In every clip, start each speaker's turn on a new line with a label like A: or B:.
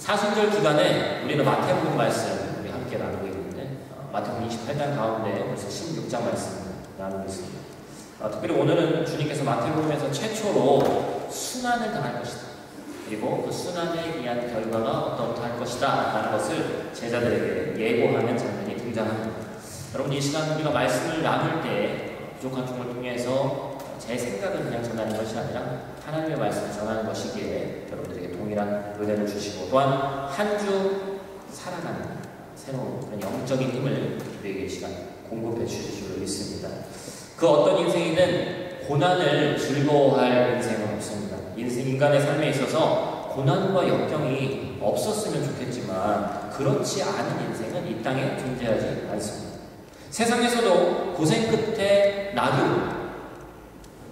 A: 사순절 기간에 우리는 마태복음 말씀 우리 함께 나누고 있는데 마태복음 28장 가운데 벌써 16장 말씀 나누고 있습니다. 특별히 오늘은 주님께서 마태복음에서 최초로 순환을 당할 것이다. 그리고 그 순환에 의한 결과가 어떠할 것이다 라는 것을 제자들에게 예고하는 장면이 등장합니다. 여러분, 이 시간 우리가 말씀을 나눌 때 부족한 종을 통해서 제 생각을 그냥 전하는 것이 아니라 하나님의 말씀을 전하는 것이기에 여러분들에게 동일한 은혜를 주시고 또한 한 주 살아가는 새로운 그런 영적인 힘을 우리에게 이 시간 공급해 주실 줄 믿습니다. 그 어떤 인생이든 고난을 즐거워할 인생은 없습니다. 인간의 삶에 있어서 고난과 역경이 없었으면 좋겠지만 그렇지 않은 인생은 이 땅에 존재하지 않습니다. 세상에서도 고생 끝에 낙유,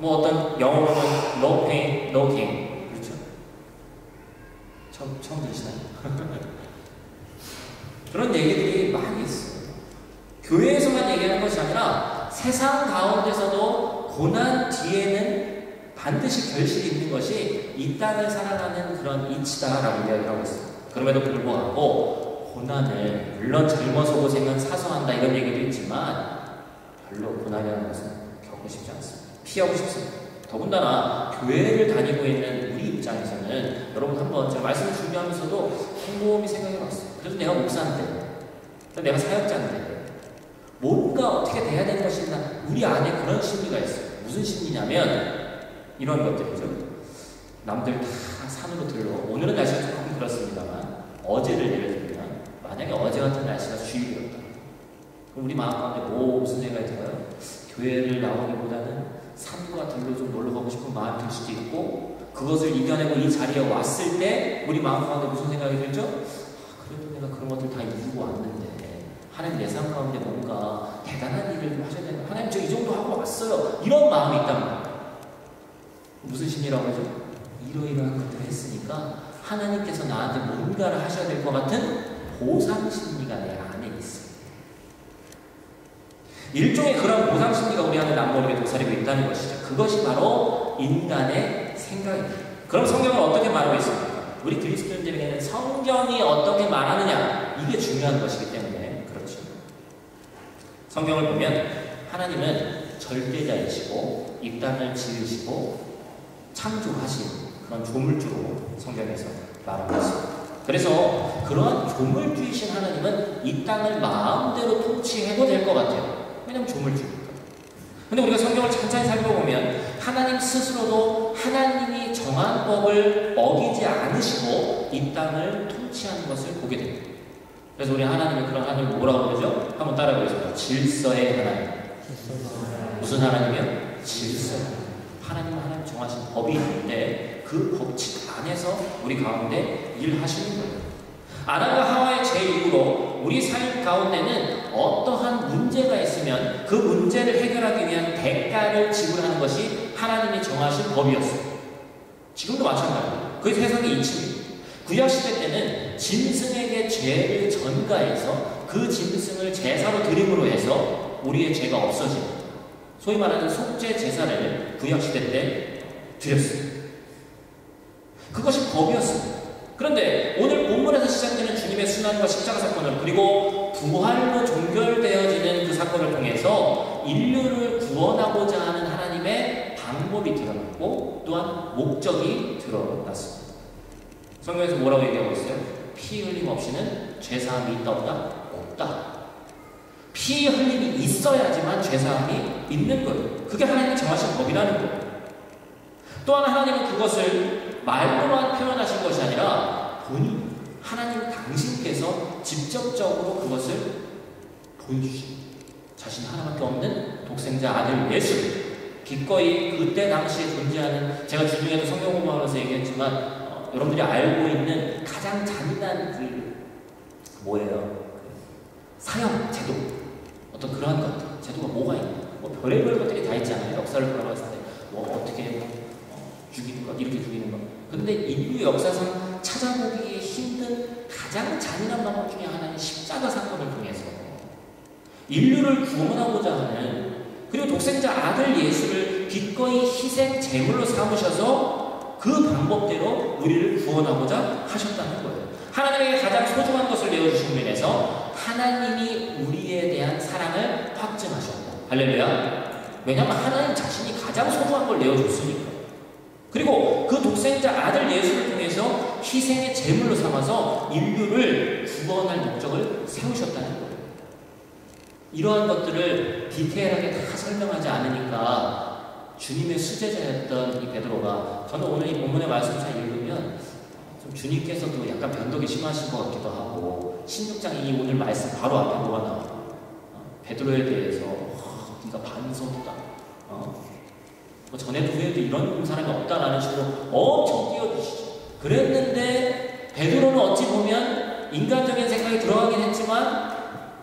A: 어떤 영어로는 no pain, no gain. 그렇죠? 처음 들으시나요? 그런 얘기들이 많이 있어요. 교회에서만 얘기하는 것이 아니라 세상 가운데서도 고난 뒤에는 반드시 결실이 있는 것이 이 땅을 살아가는 그런 이치다라고 이야기를 하고 있습니다. 그럼에도 불구하고 고난을, 물론 젊어서 고생은 사소한다 이런 얘기도 있지만 별로 고난이라는 것은 겪고 싶지 않습니다. 피하고 싶습니다. 더군다나 교회를 다니고 있는 우리 입장에서는 여러분 한번 제가 말씀을 준비하면서도 곰곰이 생각해 봤어요. 그래도 내가 목사인데, 내가 사역자인데 뭔가 어떻게 돼야 되는 것이 있나. 우리 안에 그런 심리가 있어요. 무슨 심리냐면 이런 것들이죠. 남들 다 산으로 들러, 오늘은 날씨가 조금 그렇습니다만 어제를 예를 들면 만약에 어제 같은 날씨가 주일이었다. 그럼 우리 마음 가운데 무슨 생각이 들어요? 교회를 나오기보다는 산과 들로 좀 놀러 가고 싶은 마음이 들 수도 있고, 그것을 이겨내고 이 자리에 왔을 때 우리 마음 가운데 무슨 생각이 들죠? 그래도 내가 그런 것들 다 이루고 왔는데 하나님 내 삶 가운데 뭔가 대단한 일을 좀 하셔야 되는, 하나님 저 이 정도 하고 왔어요, 이런 마음이 있단 말이에요. 무슨 심리라고 하죠? 이러이러한 것들을 했으니까 하나님께서 나한테 뭔가를 하셔야 될 것 같은 보상 심리가 내 안에 있어요. 일종의 그런 보상 심리가 우리 안에 남모르게 도사리고 있다는 것이죠. 그것이 바로 인간의 생각입니다. 그럼 성경은 어떻게 말하고 있습니까? 우리 그리스도인들에게는 성경이 어떻게 말하느냐, 이게 중요한 것이기 때문에 그렇죠. 성경을 보면 하나님은 절대자이시고 이 땅을 지으시고 창조하신 그런 조물주로 성경에서 말하고 있습니다. 그래서 그러한 조물주이신 하나님은 이 땅을 마음대로 통치해도 될 것 같아요. 왜냐하면 조물주니까. 근데 우리가 성경을 천천히 살펴보면 하나님 스스로도 하나님이 정한 법을 어기지 않으시고 이 땅을 통치하는 것을 보게 됩니다. 그래서 우리 하나님의 그런 하나님을 뭐라고 그러죠? 한번 따라해 보겠습니다. 질서의 하나님. 무슨 하나님이요? 질서. 하나님은 하나님 정하신 법이 있는데 그 법칙 안에서 우리 가운데 일하시는 거예요. 아담과 하와의 죄 이후로 우리 삶 가운데는 어떠한 문제가 있으면 그 문제를 해결하기 위한 대가를 지불하는 것이 하나님이 정하신 법이었어요. 지금도 마찬가지예요. 그게 세상의 이치입니다. 구약시대 때는 짐승에게 죄를 전가해서 그 짐승을 제사로 드림으로 해서 우리의 죄가 없어집니다. 소위 말하는 속죄 제사를 구약시대 때 드렸어요. 그것이 법이었습니다. 그런데 오늘 본문에서 시작되는 주님의 순환과 십자가 사건을, 그리고 부활로 종결되어지는 그 사건을 통해서 인류를 구원하고자 하는 하나님의 방법이 드러났고 또한 목적이 드러났습니다. 성경에서 뭐라고 얘기하고 있어요? 피 흘림 없이는 죄사함이 있다 없다? 없다. 피 흘림이 있어야지만 죄사함이 있는 거예요. 그게 하나님이 정하신 법이라는 거예요. 또한 하나님은 그것을 말로만 표현하신 것이 아니라 본인, 하나님 당신께서 직접적으로 그것을 보여주십니다. 자신 하나밖에 없는 독생자 아들 예수, 기꺼이 그때 당시에 존재하는, 제가 주중에도 성경 공부하면서 얘기했지만 여러분들이 알고 있는 가장 잔인한 사형 제도, 어떤 그러한 것들, 제도가 뭐가 있나, 별의별 것들이 다 있지 않아요? 역사를 돌아봤을 때 어떻게 죽이는 것, 이렇게 죽이는 것. 근데 인류 역사상 찾아보기 힘든 가장 잔인한 방법 중에 하나는 십자가 사건을 통해서 인류를 구원하고자 하는, 그리고 독생자 아들 예수를 기꺼이 희생 제물로 삼으셔서 그 방법대로 우리를 구원하고자 하셨다는 거예요. 하나님에게 가장 소중한 것을 내어주심으로 인해서 하나님이 우리에 대한 사랑을 확증하셨고, 할렐루야. 왜냐하면 하나님 자신이 가장 소중한 걸 내어줬으니까. 그리고 그 독생자 아들 예수를 통해서 희생의 제물로 삼아서 인류를 구원할 목적을 세우셨다는 거예요. 이러한 것들을 디테일하게 다 설명하지 않으니까 주님의 수제자였던 이 베드로가, 저는 오늘 이 본문의 말씀 잘 읽으면 좀 주님께서도 약간 변덕이 심하신 것 같기도 하고, 16장 이 오늘 말씀 바로 앞에 뭐가 나와요? 베드로에 대해서 네가 반성이다. 뭐 전에도 후에도 이런 사람이 없다라는 식으로 엄청 뛰어드시죠. 그랬는데 베드로는 어찌 보면 인간적인 생각이 들어가긴 했지만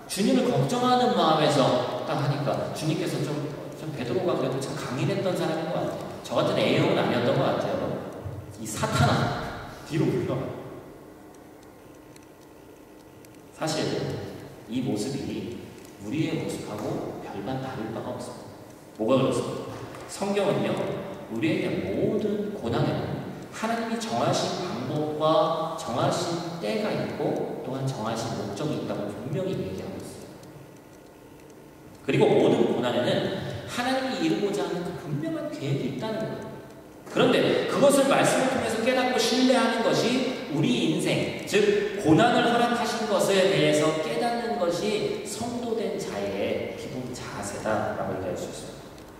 A: 주님을 걱정하는 마음에서 딱 하니까 주님께서 좀 베드로가 그래도 참 강인했던 사람인 것 같아요. 저 같은 A형은 아니었던 것 같아요. 이 사탄아, 뒤로 물러가. 사실 이 모습이 우리의 모습하고 별반 다를 바가 없습니다. 뭐가 그렇습니까? 성경은요, 우리에게 모든 고난에는 하나님이 정하신 방법과 정하신 때가 있고 또한 정하신 목적이 있다고 분명히 얘기하고 있어요. 그리고 모든 고난에는 하나님이 이루고자 하는 그 분명한 계획이 있다는 거예요. 그런데 그것을 말씀을 통해서 깨닫고 신뢰하는 것이 우리 인생, 즉 고난을 허락하신 것에 대해서 깨닫는 것이 성도된 자의 기본 자세다라고 얘기할 수 있어요.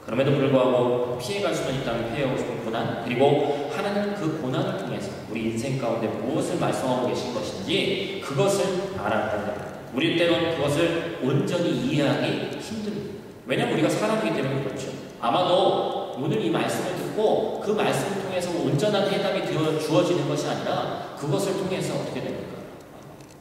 A: 그럼에도 불구하고 피해갈 수는 있다면 피해가고 싶은 고난, 그리고 하나님은 그 고난을 통해서 우리 인생 가운데 무엇을 말씀하고 계신 것인지 그것을 알았다는 겁니다. 우리 때로는 그것을 온전히 이해하기 힘듭니다. 왜냐하면 우리가 사람이기 때문에 그렇죠. 아마도 오늘 이 말씀을 듣고 그 말씀을 통해서 온전한 해답이 되어 주어지는 것이 아니라 그것을 통해서 어떻게 됩니까?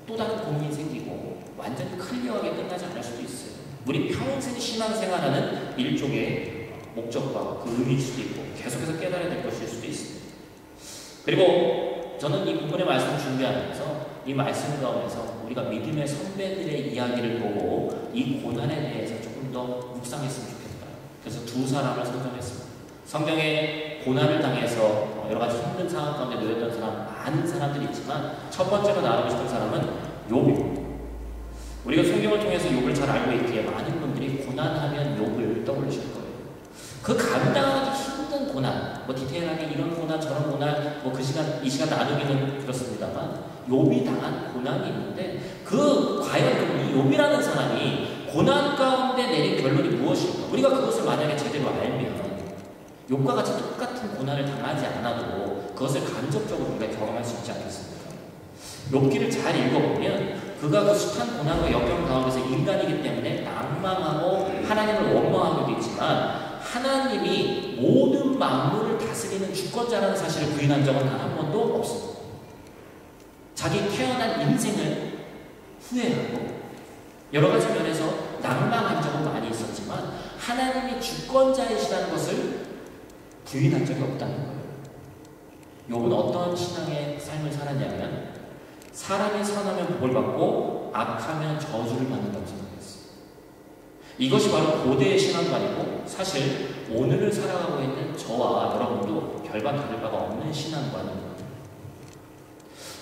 A: 또 다른 고민이 생기고 완전히 클리어하게 끝나지 않을 수도 있어요. 우리 평생 신앙생활하는 일종의 목적과 그 의미일 수도 있고 계속해서 깨달아야 될 것일 수도 있습니다. 그리고 저는 이 부분의 말씀을 준비하면서 이 말씀 가운데서 우리가 믿음의 선배들의 이야기를 보고 이 고난에 대해서 조금 더 묵상했으면 좋겠다. 그래서 두 사람을 선정했습니다. 성경에 고난을 당해서 여러 가지 힘든 상황 가운데 놓였던 사람 많은 사람들이 있지만 첫 번째로 나누고 싶은 사람은 욥입니다. 우리가 성경을 통해서 욥을 잘 알고 있기에 많은 분들이 고난하면 욥을 떠올리실 거예요. 그 감당하기 힘든 고난, 뭐 디테일하게 이런 고난 저런 고난, 뭐 이 시간 나누기는 그렇습니다만 욥이 당한 고난이 있는데 과연 이 욥이라는 사람이 고난 가운데 내린 결론이 무엇일까? 우리가 그것을 만약에 제대로 알면 욥과 같이 똑같은 고난을 당하지 않아도 그것을 간접적으로 우리가 경험할 수 있지 않겠습니까? 욥기를 잘 읽어보면 그가 그 숱한 고난과 역경 가운데서 인간이기 때문에 낭망하고 하나님을 원망하기도 있지만 하나님이 모든 만물을 다스리는 주권자라는 사실을 부인한 적은 단 한 번도 없습니다. 자기 태어난 인생을 후회하고 여러 가지 면에서 낭망한 적은 많이 있었지만 하나님이 주권자이시라는 것을 부인한 적이 없다는 거예요. 욥은 어떤 신앙의 삶을 살았냐면 사람이 선하면 복을 받고 악하면 저주를 받는다고 생각했어요. 이것이 바로 고대의 신앙관이고 사실 오늘을 살아가고 있는 저와 여러분도 별반 다를 바가 없는 신앙관입니다.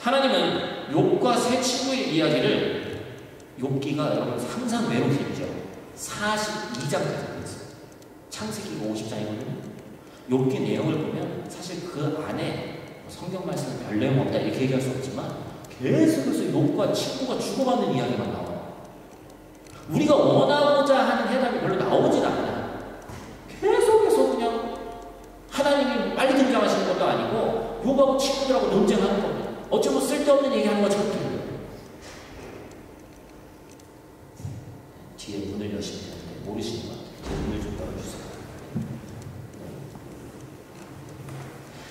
A: 하나님은 욥과 세 친구의 이야기를 욥기가 여러분 항상 외롭겠죠. 42장까지 있어요. 창세기가 50장이거든요. 욥기 내용을 보면 사실 그 안에 성경 말씀은 별 내용 없다 이렇게 얘기할 수 없지만 계속해서 욥과 친구가 주고받는 이야기만 나와요. 우리가 원하고자 하는 해답이 별로 나오진 않아요. 계속해서 그냥 하나님이 빨리 등장하시는 것도 아니고 욥하고 친구들하고 논쟁하는 겁니다. 어쩌면 쓸데없는 얘기하는 것처럼 들려요. 뒤에 문을 여시면 되는데 모르시는 것 같아요. 제 문을 좀 열어주세요.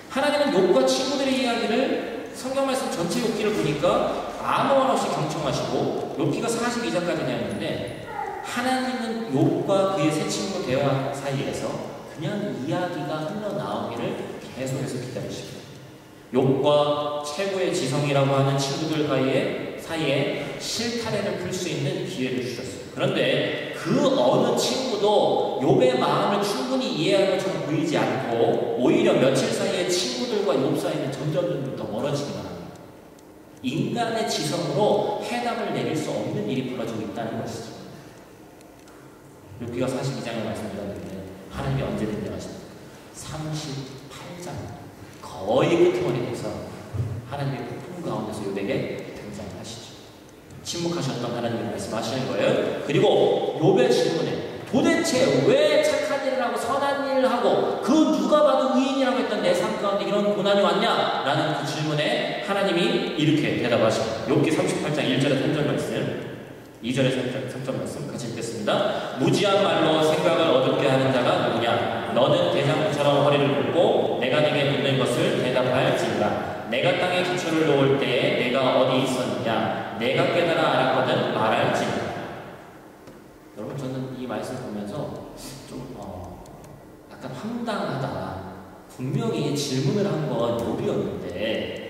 A: 하나님은 욥과 친구들의 이야기를 성경 말씀 전체 욥기를 보니까 아무 말 없이 경청하시고 욥기가 42장까지 되었는데 하나님은 욥과 그의 세 친구 대화 사이에서 그냥 이야기가 흘러나오기를 계속해서 기다리십니다. 욥과 최고의 지성이라고 하는 친구들 사이에 실타래를 풀 수 있는 기회를 주셨어요. 그런데 그 어느 친구도 욥의 마음을 충분히 이해할 것처럼 보이지 않고 오히려 며칠 사이에 친구들과 욥 사이는 점점 더 멀어지기만 합니다. 인간의 지성으로 해답을 내릴 수 없는 일이 벌어지고 있다는 것이죠. 욥기가 42장을 말씀드렸는데 하나님이 언제 등장하십니까? 38장 거의 끝머리 돼서 하나님의 폭풍 가운데서 욥에게 등장하시죠. 침묵하셨던 하나님이 말씀하시는 거예요. 그리고 욥의 질문에 도대체 왜 착한 일을 하고 선한 일을 하고 그 누가 봐도 의인이라고 했던 내 삶 가운데 이런 고난이 왔냐? 라는 그 질문에 하나님이 이렇게 대답하십니다. 욥기 38장 1절에 3절 말씀, 2절에 3절 말씀 같이 읽겠습니다. 무지한 말로 생각을 어둡게 하는 자가 누구냐? 너는 대장부처럼 허리를 굽고 내가 네게 묻는 것을 대답할지니라. 내가 땅에 기초를 놓을 때에 내가 어디 있었느냐? 내가 깨달아 알았거든 말할지니라. 여러분, 저는 이 말씀 보면서 좀 약간 황당하다. 분명히 질문을 한 건 욥이었는데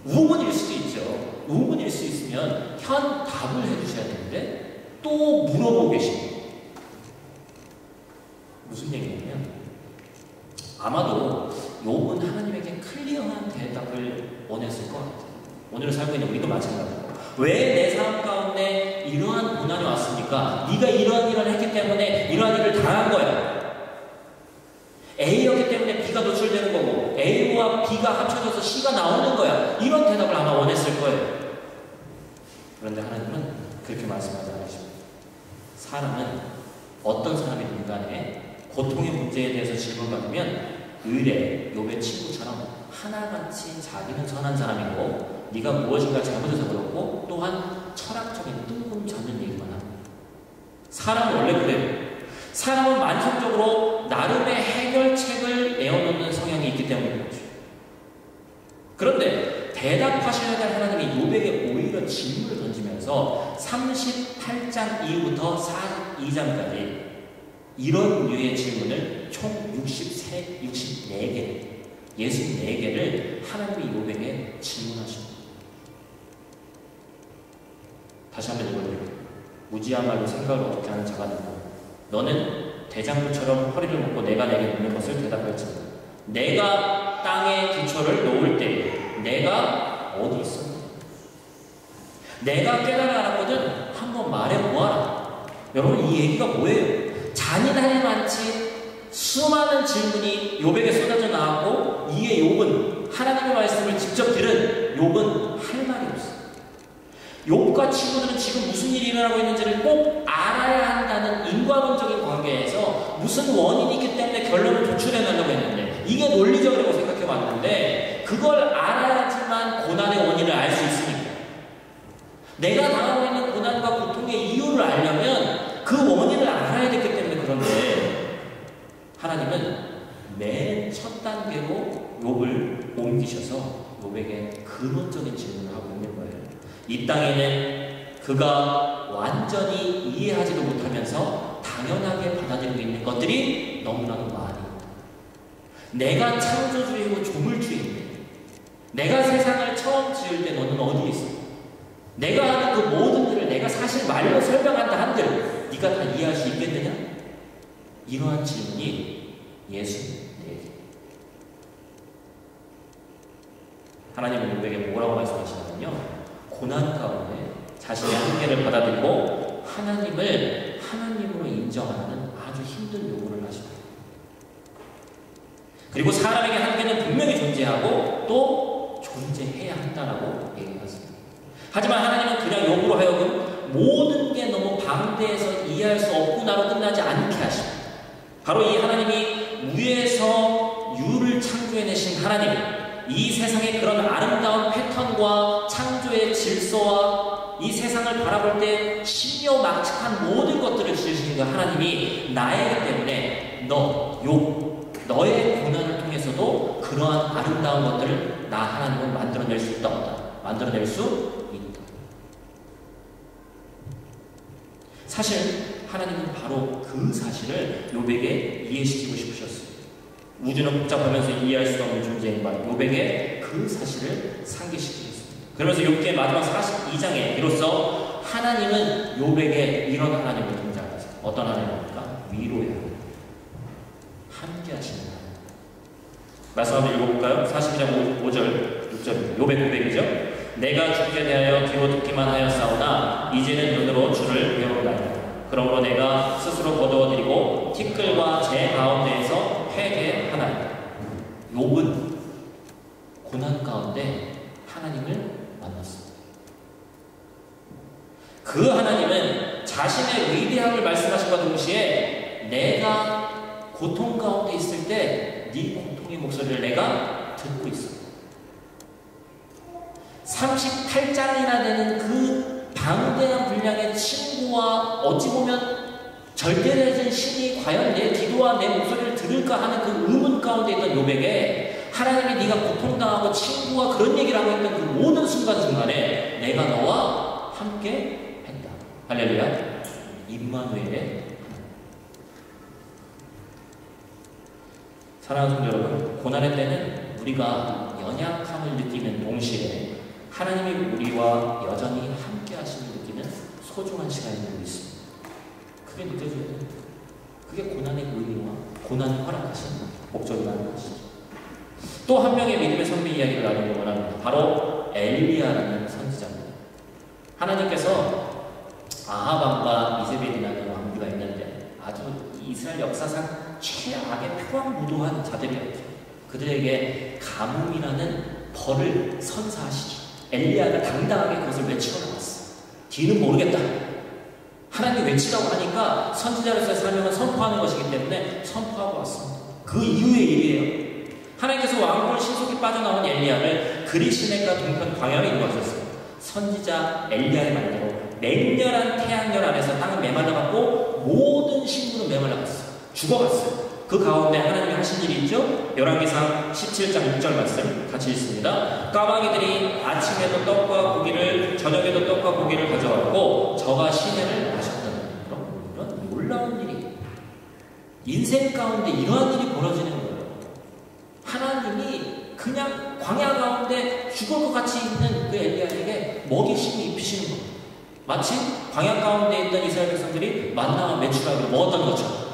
A: 우문일 수도 있죠. 우문일 수 있으면 현 답을 해주셔야 되는데 또 물어보고 계십니다. 무슨 얘기냐면 아마도 욥은 하나님에게 클리어한 대답을 원했을 것 같아요. 오늘 살고 있는 우리도 마찬가지고 왜 내 삶 가운데 이러한 고난이 왔습니까? 네가 이러한 일을 했기 때문에 이러한 일을 당한 거야. A였기 때문에 B가 노출되는 거고 A와 B가 합쳐져서 C가 나오는 거야. 이런 대답을 아마 원했을 거예요. 그런데 하나님은 그렇게 말씀하지 않으십니다. 사람은 어떤 사람이든 간에 고통의 문제에 대해서 질문받으면 의뢰, 욥의 친구처럼 하나같이 자기는 선한 사람이고 네가 무엇인가 잘못해서 그렇고 또한 철학적인 뜬금없는 얘기만 합니다. 사람은 원래 그래요. 사람은 만성적으로 나름의 해결책을 내어놓는 성향이 있기 때문인 거죠. 그런데 대답하셔야 될 하나님이 욥에게 오히려 질문을 던지면서 38장 이후부터 42장까지 이런 류의 질문을 총 64개를 하나님이 욥에게 질문하십니다. 다시 한번 읽어드릴게요. 무지한 말로 생각을 어떻게 하는 자가 누구? 너는 대장부처럼 허리를 묶고 내가 내게 묻는 것을 대답할지니 내가 땅에 기초를 놓을 때 내가 어디 있었느냐? 내가 깨달아 알았거든. 한번 말해보아라. 여러분, 이 얘기가 뭐예요? 잔인할 만치 수많은 질문이 욥에게 쏟아져 나왔고 이에 욥은 하나님의 말씀을 직접 들은 욥은 할 말이 없어요. 욥과 친구들은 지금 무슨 일이 일어나고 있는지를 꼭 알아야 한다는 인과론적인 관계에서 무슨 원인이 있기 때문에 결론을 도출해내려고 했는데 이게 논리적이라고 생각해 왔는데 그걸 알아야지만 고난의 원인을 알 수 있으니까 내가 당하고 있는 고난과 고통의 이유를 알려면 그 원인을 알아야 되기 때문에 그런데 하나님은 맨 첫 단계로 욥을 옮기셔서 욥에게 근원적인 질문을 하고 있는 거예요. 이 땅에는 그가 완전히 이해하지도 못하면서 당연하게 받아들이고 있는 것들이 너무나도 많이 있다. 내가 창조주이고 조물주인데 내가 세상을 처음 지을 때 너는 어디에 있어? 내가 하는 그 모든 일을 내가 사실 말로 설명한다 한들 네가 다 이해할 수 있겠느냐? 이러한 질문이 예수님에게 하나님은 욥에게 뭐라고 말씀하시냐면요, 고난 가운데 자신의 한계를 받아들이고 하나님을 하나님으로 인정하는 아주 힘든 요구를 하십니다. 그리고 사람에게 한계는 분명히 존재하고 또 존재해야 한다라고 얘기하습니다. 하지만 하나님은 그냥 요구로 하여금 모든 게 너무 방대해서 이해할 수 없구나로 끝나지 않게 하십니다. 바로 이 하나님이 위에서 유를 창조해내신 하나님, 이 세상의 그런 아름다운 패턴과 창조의 질서와 이 세상을 바라볼 때 신묘막측한 모든 것들을 지으신 그 하나님이 나이기 때문에 너의 고난을 통해서도 그러한 아름다운 것들을 나 하나님은 만들어낼 수 있다 없다. 만들어낼 수 있다. 사실 하나님은 바로 그 사실을 욥에게 이해시키고 싶으셨어요. 우주는 복잡하면서 이해할 수 없는 존재인 바 욥에게 그 사실을 상기시키셨습니다. 그러면서 욥기의 마지막 42장에 비로소 하나님은 욥에게 이런 하나님을 등장하세요. 어떤 하나님입니까? 위로의 하나님, 함께 하시는 하나님. 말씀 한번 읽어볼까요? 42장 5절 6절입니다. 욥의 고백이죠. 내가 주께 대하여 귀로 듣기만 하였사오나 이제는 눈으로 주를 배우나이다. 그러므로 내가 스스로 거두어드리고 티끌과 제 가운데에서 회개하나이다. 욥은 고난 가운데 하나님을 만났습니다. 그 하나님은 자신의 위대함을 말씀하신과 동시에 내가 고통 가운데 있을 때 네 고통의 목소리를 내가 듣고 있어. 38장이나 되는 그 방대한 분량의 친구와 어찌 보면 절대되어진 신이 과연 내 기도와 내 목소리를 들을까 하는 그 의문 가운데 있던 욥에게 하나님이 네가 고통당하고 친구와 그런 얘기를 하고 있던 그 모든 순간순간에 내가 너와 함께 했다. 할렐루야. 임마누엘의 사랑하는 성도 여러분, 고난의 때는 우리가 연약함을 느끼는 동시에 하나님이 우리와 여전히 함께 하심을 느끼는 소중한 시간이 되고 있습니다. 그게 느껴져야 돼요. 그게 고난의 의미와 고난이 허락하신 목적이라는 것이죠. 또 한 명의 믿음의 선배 이야기를 나누기 원합니다. 바로 엘리야라는 선지자입니다. 하나님께서 아합 왕과 이세벨이라는 왕비가 있는데 아주 이스라엘 역사상 최악의 표방무도한 자들이었죠. 그들에게 가뭄이라는 벌을 선사하시죠. 엘리야가 당당하게 그것을 외치고 나왔어. 뒤는 모르겠다. 하나님이 외치라고 하니까 선지자로서의 사명은 선포하는 것이기 때문에 선포하고 왔습니다. 그 이후의 일이에요. 하나님께서 왕궁을 신속히 빠져나온 엘리야를 그리시네가 동편 광야로 인도하셨어요. 선지자 엘리야의 말대로 맹렬한 태양열 안에서 땅은 메말라갔고 모든 식물은 메말라갔어요. 죽어갔어요. 그 가운데 하나님이 하신 일이 있죠. 열왕기상 17장 6절 말씀 같이 읽습니다. 까마귀들이 아침에도 떡과 고기를 저녁에도 떡과 고기를 가져왔고 저가 시내를 마셨다는 이런 놀라운 일이 인생 가운데 이러한 일이 벌어지는 거예요. 하나님이 그냥 광야 가운데 죽을 것 같이 있는 그 엘리야에게 먹이심이 입히시는 거예요. 마치 광야 가운데 있던 이스라엘 백성들이 만나와 메추라기를 먹었던 것처럼.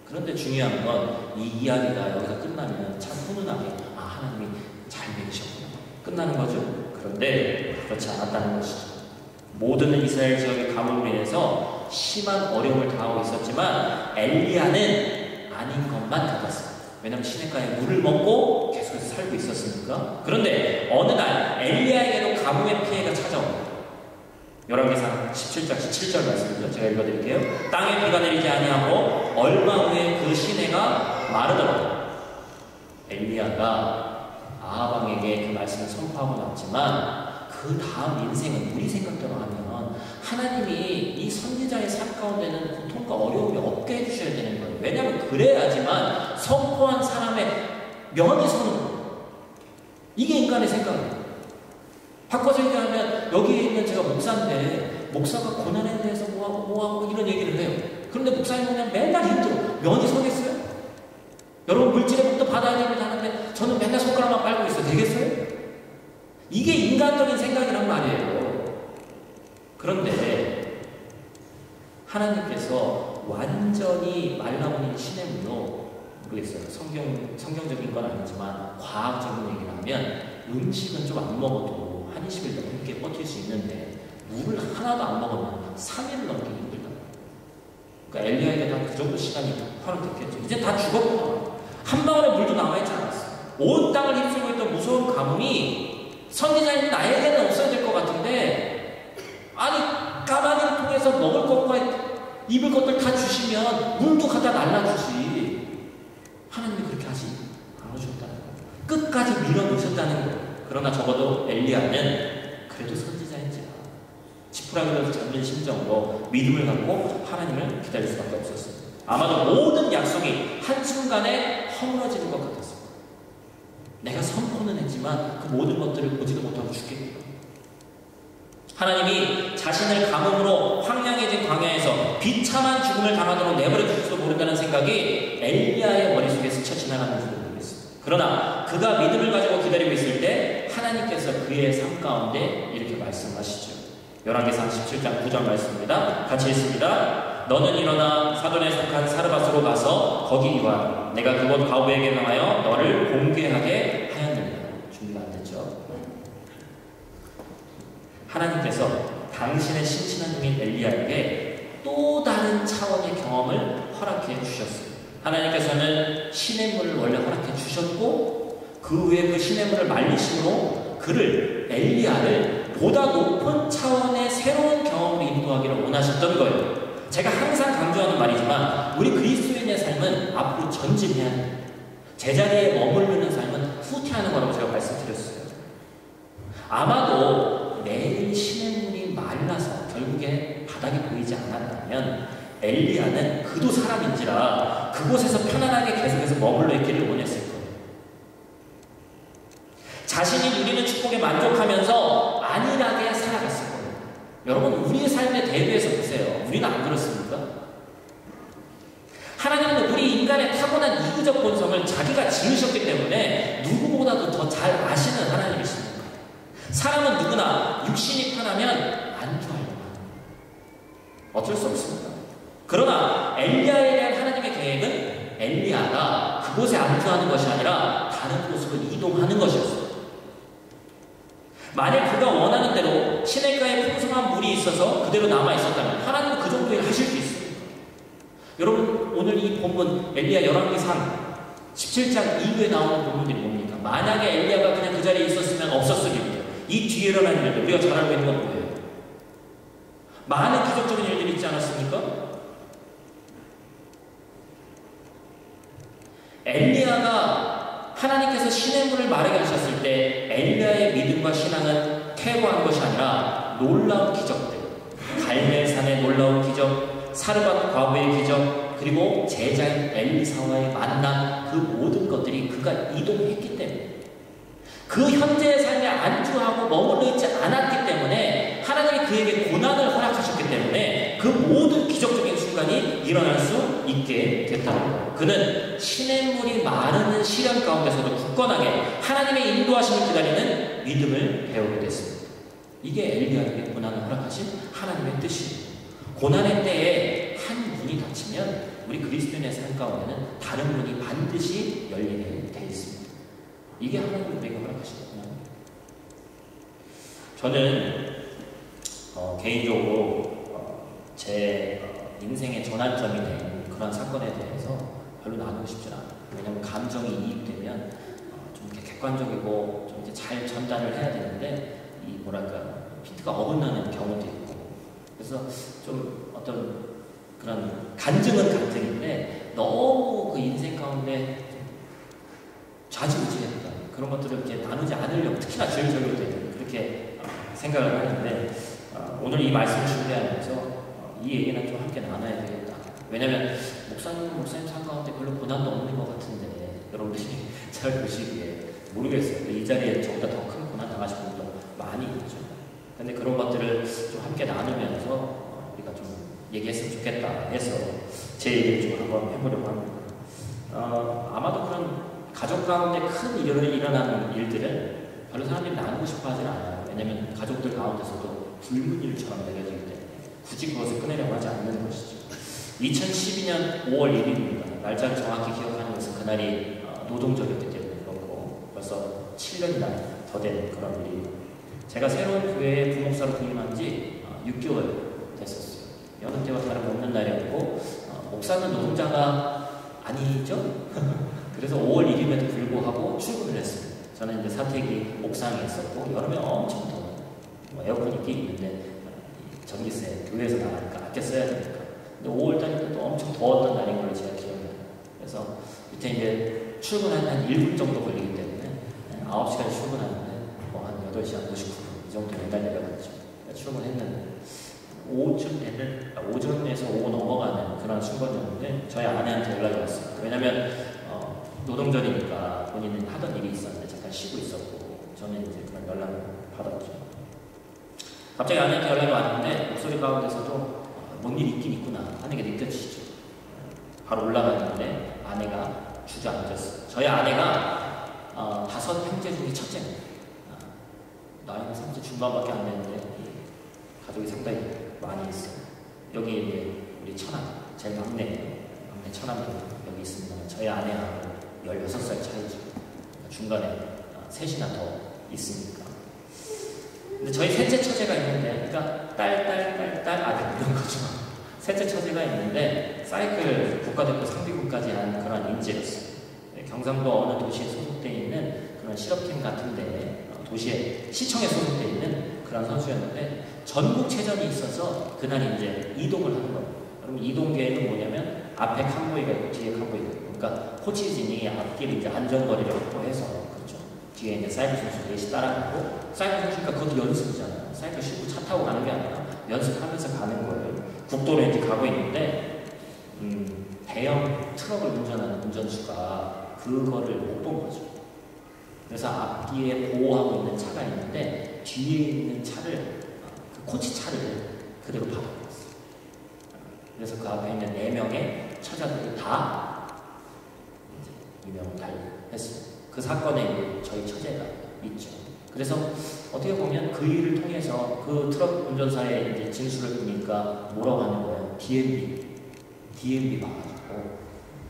A: 그런데 중요한 건 이 이야기가 여기서 끝나면 참 훈훈하게 하나님이 잘 먹이셨구나 끝나는 거죠. 그런데 그렇지 않았다는 것이죠. 모든 이스라엘 지역의 가뭄으로 인해서 심한 어려움을 당하고 있었지만 엘리야는 아닌 것만 같았어요. 왜냐하면 시냇가에 물을 먹고 계속해서 살고 있었으니까. 그런데 어느 날 엘리야에게도 가뭄의 피해가 찾아옵니다. 열왕기상 17장 17절 말씀이죠. 제가 읽어드릴게요. 땅에 비가 내리지 아니하고 얼마 후에 그 시내가 마르더라. 엘리야가 아합 왕에게 그 말씀을 선포하고 났지만 그 다음 인생은 우리 생각대로 하면 하나님이 이 선지자의 삶 가운데는 고통과 어려움이 없게 해주셔야 되는 거예요. 왜냐하면 그래야지만 선포한 사람의 명이 서는 거예요. 이게 인간의 생각이에요. 바꿔서 얘기하면 여기에 있는 제가 목사인데 목사가 고난에 대해서 뭐하고 이런 얘기를 해요. 그런데 목사님 보면 맨날 힘들어. 면이 서겠어요? 여러분 물질의 복도 받아야 됩니다 하는데 저는 맨날 손가락만 빨고 있어요. 되겠어요? 이게 인간적인 생각이란 말이에요. 그런데 하나님께서 완전히 말라버린 시냇물로 모르겠어요. 성경적인 건 아니지만 과학적인 얘기를 하면 음식은 좀 안 먹어도 한 20일 넘게 버틸 수 있는데 물을 하나도 안 먹으면 3일 넘게 힘들다. 그러니까 엘리야에게 다 그 정도 시간이 허락됐겠죠. 이제 다 죽었구나. 한 방울의 물도 남아있지 않았어. 온 땅을 휩쓸고 있던 무서운 가뭄이 선지자인 나에게는 없어야 될 것 같은데 아니 까마귀를 통해서 먹을 것과 입을 것들 다 주시면 물도 갖다 날라주지. 하나님이 그렇게 하지 않으셨다는 거예요. 끝까지 밀어넣으셨다는 거예요. 그러나 적어도 엘리야는 그래도 선지자인지라 지푸라기를 잡는 심정으로 믿음을 갖고 하나님을 기다릴 수밖에 없었어요. 아마도 모든 약속이 한순간에 허물어지는 것 같았어요. 내가 선포는 했지만 그 모든 것들을 보지도 못하고 죽겠구나. 하나님이 자신을 가뭄으로 황량해진 광야에서 비참한 죽음을 당하도록 내버려 주실지도 모른다는 생각이 엘리야의 머릿속에 스쳐 지나가는 줄을 모르겠습니다. 그러나 그가 믿음을 가지고 기다리고 있을 때 하나님께서 그의 삶 가운데 이렇게 말씀하시죠. 열왕기상 17장 9절 말씀입니다. 같이 읽습니다. 너는 일어나 사돈에 속한 사르밧으로 가서 거기 유하라. 내가 그곳 바오에게 명하여 너를 공개하게 하였느니라. 준비가 안 됐죠. 하나님께서 당신의 신친한 종인 엘리야에게 또 다른 차원의 경험을 허락해 주셨어요. 하나님께서는 시냇물을 원래 허락해 주셨고 그 후에 그 시냇물을 말리심으로 그를 엘리야를 보다 높은 차원의 새로운 경험으로 인도하기를 원하셨던 거예요. 제가 항상 강조하는 말이지만 우리 그리스도인의 삶은 앞으로 전진해야 돼요. 제자리에 머무르는 삶은 후퇴하는 거라고 제가 말씀드렸어요. 아마도 내일 시냇물이 말라서 결국에 바닥이 보이지 않았다면 엘리야는 그도 사람인지라 그곳에서 편안하게 계속해서 머물러 있기를 원했을 거예요. 자신이 누리는 축복에 만족하면서 안일하게 살아갔을 거예요. 여러분, 우리의 삶에 대비해서 보세요. 우리는 안 그렇습니까? 하나님은 우리 인간의 타고난 이구적 본성을 자기가 지으셨기 때문에 누구보다도 더 잘 아시는 하나님이십니다. 사람은 누구나 육신이 편하면 안주하려고 합니다. 어쩔 수 없습니다. 그러나 엘리야에 대한 하나님의 계획은 엘리야가 그곳에 안주하는 것이 아니라 다른 곳으로 이동하는 것이었어요. 만약 그가 원하는 대로 시냇가에 풍성한 물이 있어서 그대로 남아 있었다면 하나님은 그 정도에 하실 수 있습니다. 여러분, 오늘 이 본문 엘리야 열왕기상 17장 이후에 나오는 본문들이 뭡니까? 만약에 엘리야가 그냥 그 자리에 있었으면 없었을 일이죠. 이 뒤에 일어난 일들, 우리가 잘 알고 있는 건 뭐예요? 많은 기적적인 일들이 있지 않았습니까? 엘리야가 하나님께서 시냇물을 마르게 하셨을 때 엘리야의 믿음과 신앙은 퇴보한 것이 아니라 놀라운 기적들, 갈멜산의 놀라운 기적, 사르밧 과부의 기적, 그리고 제자인 엘리사와의 만남, 그 모든 것들이 그가 이동했기 때문에, 그 현재의 삶에 안주하고 머물러 있지 않았기 때문에 하나님이 그에게 고난을 허락하셨기 때문에 그 모든 기적적인 순간이 일어날 수 있게 됐다는 거예요. 그는 시냇물이 마르는 시련 가운데서도 굳건하게 하나님의 인도하심을 기다리는 믿음을 배우게 됐습니다. 이게 엘리야에게 고난을 허락하신 하나님의 뜻이에요. 고난의 때에 한 문이 닫히면 우리 그리스도인의 삶 가운데는 다른 문이 반드시 열리게 되어 있습니다. 이게 하나님이 우리에게 허락하신 고난입니다. 저는 개인적으로 제 인생의 전환점이 된 그런 사건에 대해서 별로 나누고 싶지 않아요. 왜냐하면 감정이 이입되면 좀 이렇게 객관적이고 좀 이렇게 잘 전달을 해야 되는데 이 뭐랄까 핀트가 어긋나는 경우도 있고, 그래서 좀 어떤 그런 간증은 간증인데 너무 그 인생 가운데 좌지우지했다 그런 것들을 이렇게 나누지 않으려고 특히나 주일절일 때는 그렇게 생각을 하는데 오늘 이 말씀을 준비하면서 이 얘기는 좀 함께 나눠야 되겠다. 왜냐면 목사님 삶 가운데 별로 고난도 없는 것 같은데 여러분들이 잘 보시기에 모르겠어요. 이 자리에 저보다 더 큰 고난 당하신 분도 많이 있죠. 근데 그런 것들을 좀 함께 나누면서 우리가 좀 얘기했으면 좋겠다 해서 제 얘기를 좀 한번 해보려고 합니다. 아마도 그런 가족 가운데 큰 일어나는 일들은 별로 사람들이 나누고 싶어 하진 않아요. 왜냐면 가족들 가운데서도 불문율처럼 내려지기 때문에 굳이 그것을 꺼내려고 하지 않는 것이죠. 2012년 5월 1일입니다. 날짜를 정확히 기억하는 것은 그날이 노동절이었기 때문에 그렇고 벌써 7년이나 더 된 그런 일이에요. 제가 새로운 교회에 부목사로 부임한 지 6개월 됐었어요. 여느 때와 다름없는 날이었고 목사는 노동자가 아니죠? 그래서 5월 1일에도 불구하고 출근을 했습니다. 저는 이제 사택이 옥상에 있었고 여름에 엄청 더워요. 에어컨 있긴 있는데 전기세 교회에서 나가니까 아껴 써야 되니까. 근데 5월달에 또 엄청 더웠던 날인 걸로 제가 기억나요. 그래서 밑에 이제 출근하는 한 1분 정도 걸리기 때문에 9시까지 출근하는데 한 8시 한 59분 이 정도 매달려가지고 출근했는데 오전에서 오후 넘어가는 그런 순간이었는데 저희 아내한테 연락이 왔어요. 왜냐면 노동절이니까 본인은 하던 일이 있었는데 잠깐 쉬고 있었고 저는 이제 그런 연락을 받았죠. 갑자기 아내한테 연락이 왔는데 목소리 가운데서도 뭔 일이 있긴 있구나 하는 게 느껴지시죠. 바로 올라갔는데 아내가 주저앉았어요. 저희 아내가 5 형제 중에 첫째입니다. 나이는 30대 중반밖에 안 되는데 가족이 상당히 많이 있어요. 여기 이제 우리 처남, 제일 막내 처남이 여기 있습니다. 저희 아내하고 16살 차이죠. 중간에 셋이나 더 있으니까. 근데 저희 셋째 처제가 있는데, 그러니까 딸, 아들 이런 거죠. 셋째 처제가 있는데 사이클 국가대표 상비군까지 한 그런 인재였어요. 경상도 어느 도시에 소속되어 있는 그런 실업팀 같은데 도시에 시청에 소속되어 있는 그런 선수였는데 전국체전이 있어서 그날 이제 이동을 하는 거예요. 그럼 이동 계획은 뭐냐면 앞에 칸보이가 있고 뒤에 칸보이가 있고, 그러니까 코치진이 앞길 이제 안전거리를 확보해서, 그렇죠. 뒤에 이제 사이클 선수 넷이 따라가고, 사이클 선수니까 그것도 연습이잖아요. 사이클 싣고 차 타고 가는 게 아니라 연습하면서 가는 거예요. 국도로 이제 가고 있는데 대형 트럭을 운전하는 운전수가 그거를 못 본 거죠. 그래서 앞뒤에 보호하고 있는 차가 있는데 뒤에 있는 차를, 그 코치 차를 그대로 박아버렸어요. 그래서 그 앞에 있는 4명의 처자들이 다 이명을 달했어요. 그 사건에 저희 처제가 있죠. 그래서 어떻게 보면 그 일을 통해서 그 트럭 운전사의 이제 진술을 보니까 뭐라고 하는 거예요? DMB 봐가지고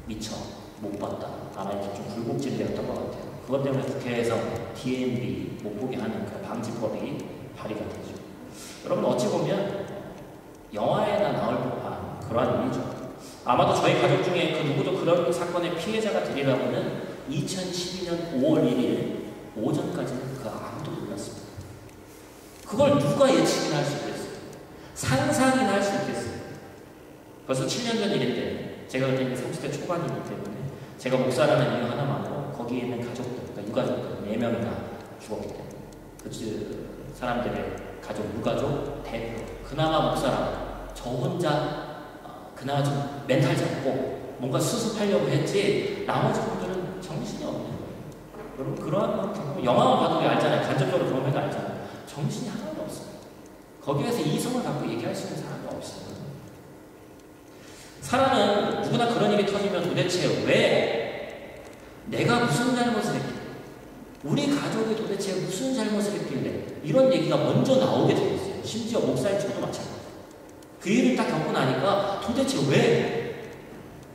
A: 미처 못 봤다. 아마 이제 좀 굴곡질이었던 것 같아요. 그것 때문에 국회에서 DMB 못 보게 하는 그 방지법이 발의가 되죠. 여러분 어찌 보면 영화에나 나올 법한 그러한 일이죠. 아마도 저희 가족 중에 그 누구도 그런 사건의 피해자가 되리라고는 2012년 5월 1일 오전까지는 그 아무도 몰랐습니다. 그걸 누가 예측이나 할 수 있겠어요? 상상이나 할 수 있겠어요? 벌써 7년 전 일인데 제가 그때 30대 초반이기 때문에 제가 목사라는 이유 하나만으로 거기에 있는 가족들, 그러니까 유가족들 4명이 다 죽었기 때문에 그 사람들의 가족, 유가족 대표, 그나마 목사라 저 혼자 그나마 좀 멘탈 잡고 뭔가 수습하려고 했지 나머지 분들은 정신이 없는 거예요. 여러분 그러한 영화만 봐도 알잖아요. 간접적으로 그런 것도 알잖아요. 정신이 하나도 없어요. 거기에서 이성을 갖고 얘기할 수 있는 사람도 없어요. 사람은 누구나 그런 일이 터지면 도대체 왜 내가 무슨 잘못을 했길래, 우리 가족이 도대체 무슨 잘못을 했길래 이런 얘기가 먼저 나오게 되었어요. 심지어 목사인 저도 마찬가지예요. 그 일을 딱 겪고 나니까 도대체 왜?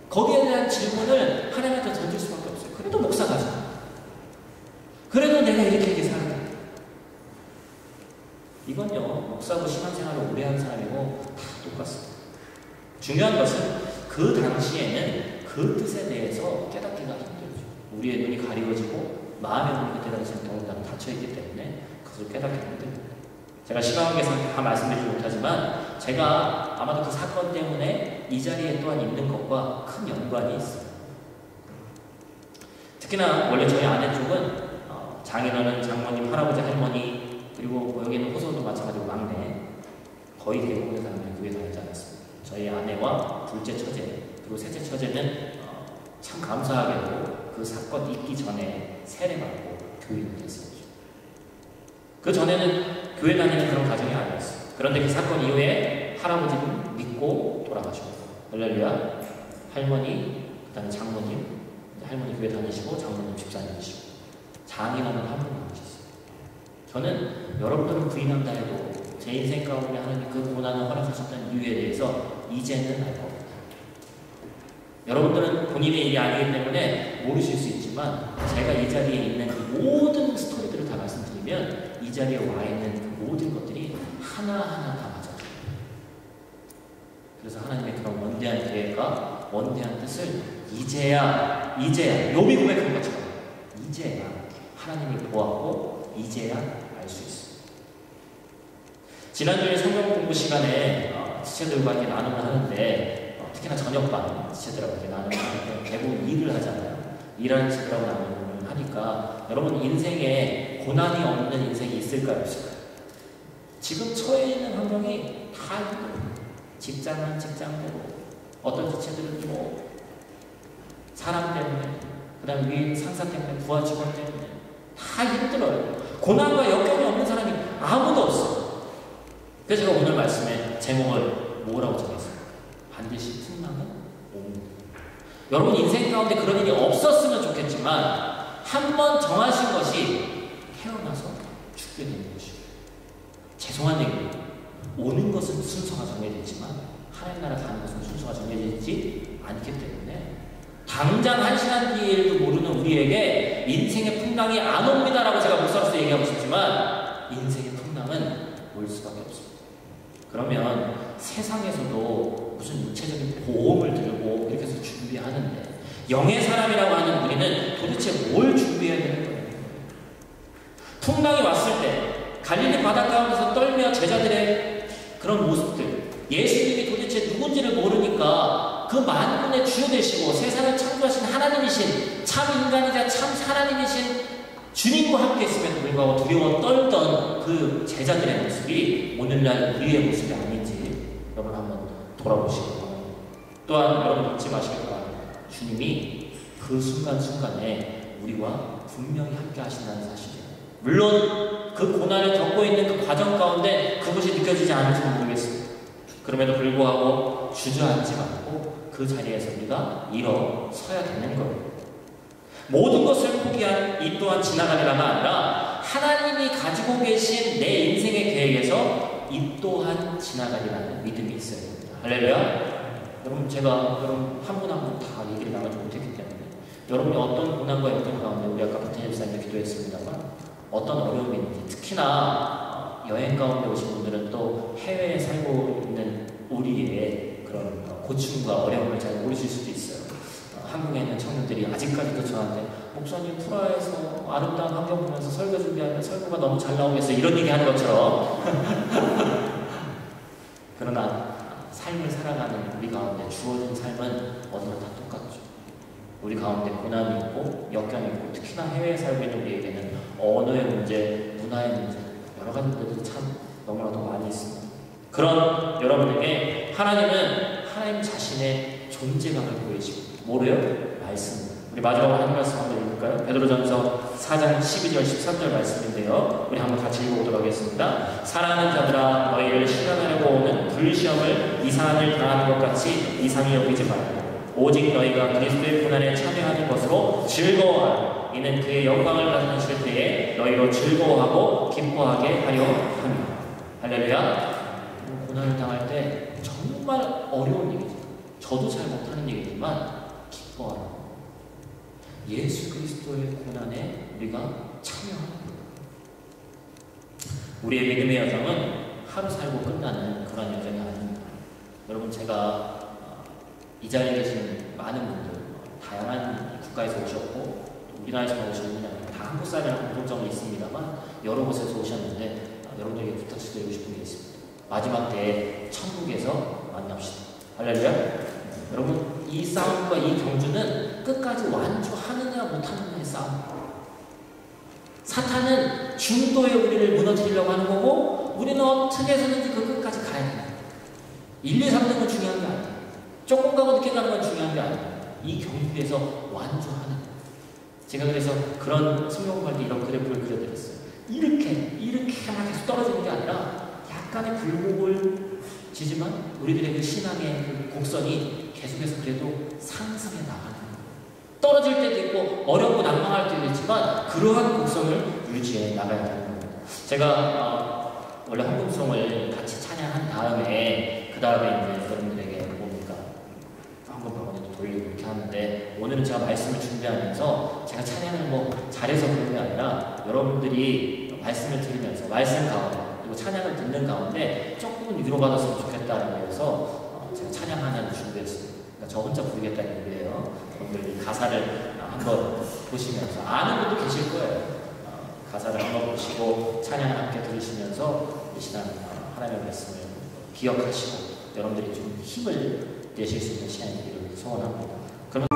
A: 거기에 대한 질문을 하나님한테 던질 수밖에 없어요. 그래도 목사가잖아. 그래도 내가 이렇게 살아야 돼. 이건요, 목사고 신앙생활을 오래 한 사람이고 다 똑같습니다. 중요한 것은 그 당시에는 그 뜻에 대해서 깨닫기가 힘들죠. 우리의 눈이 가리워지고 마음의 눈이 그때 당시에는 더군다나 닫혀있기 때문에 그것을 깨닫기 힘듭니다. 제가 시간 관계상 다 말씀드리지 못하지만 제가 아마도 그 사건 때문에 이 자리에 또한 있는 것과 큰 연관이 있어요. 특히나 원래 저희 아내 쪽은 장인어른, 장모님, 할아버지, 할머니, 그리고 뭐 여기 있는 호소도 마찬가지로 막내, 거의 대부분의 사람들이 교회 다니지 않았습니다. 저희 아내와 둘째 처제, 그리고 셋째 처제는 참 감사하게도 그 사건 있기 전에 세례받고 교인이 됐었죠. 그 전에는 교회 다니는 그런 가정이 아니었어요. 그런데 그 사건 이후에 할아버지는 믿고 돌아가셨고, 할렐루야, 할머니, 그 다음에 장모님, 할머니 교회 다니시고 장모님 집사님이시고 장인어른 한 분 남으셨어요. 저는 여러분들은 부인한다 해도 제 인생 가운데 하나님 그 고난을 허락하셨던 이유에 대해서 이제는 알 겁니다. 여러분들은 본인의 일이 아니기 때문에 모르실 수 있지만 제가 이 자리에 있는 그 모든 스토리들을 다 말씀드리면 이 자리에 와 있는 그 모든 것들이 하나하나 다 맞아요. 그래서 하나님의 그런 원대한 계획과 원대한 뜻을 이제야 욥이 고백한 것처럼 이제야 하나님이 보았고 이제야 알 수 있습니다. 지난주에 성경 공부 시간에 지체들과 이렇게 나눔을 하는데 특히나 저녁반 지체들하고 이렇게 나눔을 하는데 대부분 일을 하잖아요. 일하는 지체들하고 나눔을 하니까 여러분 인생에 고난이 없는 인생이 있을까요? 없을까요? 지금 처해 있는 환경이 다 힘들어요. 직장은 직장대로, 어떤 지체들은 뭐 사람 때문에, 그 다음에 위에 상사 때문에, 부하 직원 때문에 다 힘들어요. 고난과 역경이 없는 사람이 아무도 없어요. 그래서 제가 오늘 말씀에 제목을 뭐라고 정했습니까? 반드시 풍랑은 옵니다. 여러분 인생 가운데 그런 일이 없었으면 좋겠지만 한 번 정하신 것이 태어나서 죽게 되는 것이에요. 죄송한 얘기입니다. 오는 것은 순서가 정해져 있지만 하나님 나라 가는 것은 순서가 정해져 있지 않기 때문에 당장 1시간 뒤의 일도 모르는 우리에게 인생의 풍랑이 안 옵니다라고 제가 목사로서 얘기하고 싶지만 인생의 풍랑은 세상은 올 수밖에 없습니다. 그러면 세상에서도 무슨 육체적인 보험을 들고 이렇게 해서 준비하는데 영의 사람이라고 하는 우리는 도대체 뭘 준비해야 되는 거예요? 풍랑이 왔을 때 갈릴리 바닷가운데서 떨며 제자들의 그런 모습들, 예수님이 도대체 누군지를 모르니까 그 만군의 주여 되시고 세상을 창조하신 하나님이신 참 인간이자 참 하나님이신 주님과 함께 있음에도 불구하고 두려워 떨던 그 제자들의 모습이 오늘날 우리의 모습이 아닌지 여러분 한번 돌아보시기 바랍니다. 또한 여러분 잊지 마시기 바랍니다. 주님이 그 순간순간에 우리와 분명히 함께 하신다는 사실이에요. 물론 그 고난을 겪고 있는 그 과정 가운데 그것이 느껴지지 않을지는 모르겠습니다. 그럼에도 불구하고 주저앉지 말고 그 자리에서 우리가 일어서야 되는 거예요. 모든 것을 포기한 이 또한 지나가리라가 아니라 하나님이 가지고 계신 내 인생의 계획에서 이 또한 지나가리라는 믿음이 있어야 됩니다. 할렐루야. 여러분 제가 여러분 한 분 한 분 다 얘기를 나가지 못했기 때문에 여러분이 어떤 고난과 역경 가운데 우리 아까 박태일 집사님이 기도했습니다만 어떤 어려움이 있는지 특히나 여행 가운데 오신 분들은 또 해외에 살고 있는 우리의 그런 고충과 어려움을 잘 모르실 수도 있어요. 한국에 있는 청년들이 아직까지도 저한테 목사님 프라하에서 아름다운 환경 보면서 설교 준비하면 설교가 너무 잘 나오겠어요. 이런 얘기 하는 것처럼 그러나 삶을 살아가는 우리 가운데 주어진 삶은 어디나 다 똑같죠. 우리 가운데 고난이 있고 역경이 있고 특히나 해외에 살고 있는 우리에게는 언어의 문제, 문화의 문제 여러 가지 문제들이 참 너무나도 많이 있습니다. 그런 여러분에게 하나님은 하나님 자신의 존재감을 보이시고 뭐래요? 말씀. 우리 마지막으로 한 말씀 한번 읽을까요? 베드로전서 4장 12절 13절 말씀인데요. 우리 한번 같이 읽어보도록 하겠습니다. 사랑하는 자들아 너희를 시험하려고 오는 불시험을 이상한 일 당하는 것 같이 이상히 여기지 말고 오직 너희가 그리스도의 고난에 참여하는 것으로 즐거워하라. 이는 그의 영광을 나타내실 때에 너희로 즐거워하고 기뻐하게 하려 합니다. 할렐루야. 고난을 당할 때 정말 어려운 얘기죠. 저도 잘 못하는 얘기지만 기뻐하라. 예수 그리스도의 고난에 우리가 참여하는 거예요. 우리의 믿음의 여정은 하루 살고 끝나는 그런 여정이 아닙니다. 여러분 제가 이 자리에 계신 많은 분들 다양한 국가에서 오셨고 우리나라에서 오신 분이 아니라 다 한국 사람이라는 공통점이 있습니다만 여러 곳에서 오셨는데 여러분들에게 부탁드리고 싶은 게 있습니다. 마지막 때에 천국에서 만납시다. 할렐루야. 여러분 이 싸움과 이 경주는 끝까지 완주하느냐 못하느냐의 싸움입니다. 사탄은 중도에 우리를 무너뜨리려고 하는 거고 우리는 어떻게 해서든지 그 끝까지 가야 됩니다. 1, 2, 3등은 중요한 게 아니에요. 조금 가고 늦게 가는 건 중요한 게 아니에요. 이 경주에서 완주하는 거예요. 제가 그래서 그런 승용할 때 이런 그래프를 그려드렸어요. 이렇게만 계속 떨어지는 게 아니라 약간의 굴곡을 지지만 우리들의 그 신앙의 그 곡선이 계속해서 그래도 상승해 나가는 거예요. 떨어질 때도 있고 어렵고 난망할 때도 있지만 그러한 곡선을 유지해 나가야 되는 겁니다. 제가 원래 헌금송을 같이 찬양한 다음에 그 다음에 이제 여러분들에게 뭡니까 헌금병원에도 돌리고 이렇게 하는데 오늘은 제가 말씀을 준비하면서 제가 찬양을 뭐 잘해서 그런 게 아니라 여러분들이 말씀을 들으면서 말씀 가운데 그리고 찬양을 듣는 가운데 조금은 위로받았으면 좋겠다는 거여서 제가 찬양 하나를 준비했습니다. 그러니까 저 혼자 부르겠다는 얘기예요. 여러분들 가사를 한번 보시면서 아는 분도 계실 거예요. 가사를 한번 보시고 찬양을 함께 들으시면서 이 시간 하나님의 말씀을 기억하시고 여러분들이 좀 힘을 내실 수 있는 시간이 되기를 소원합니다. 그럼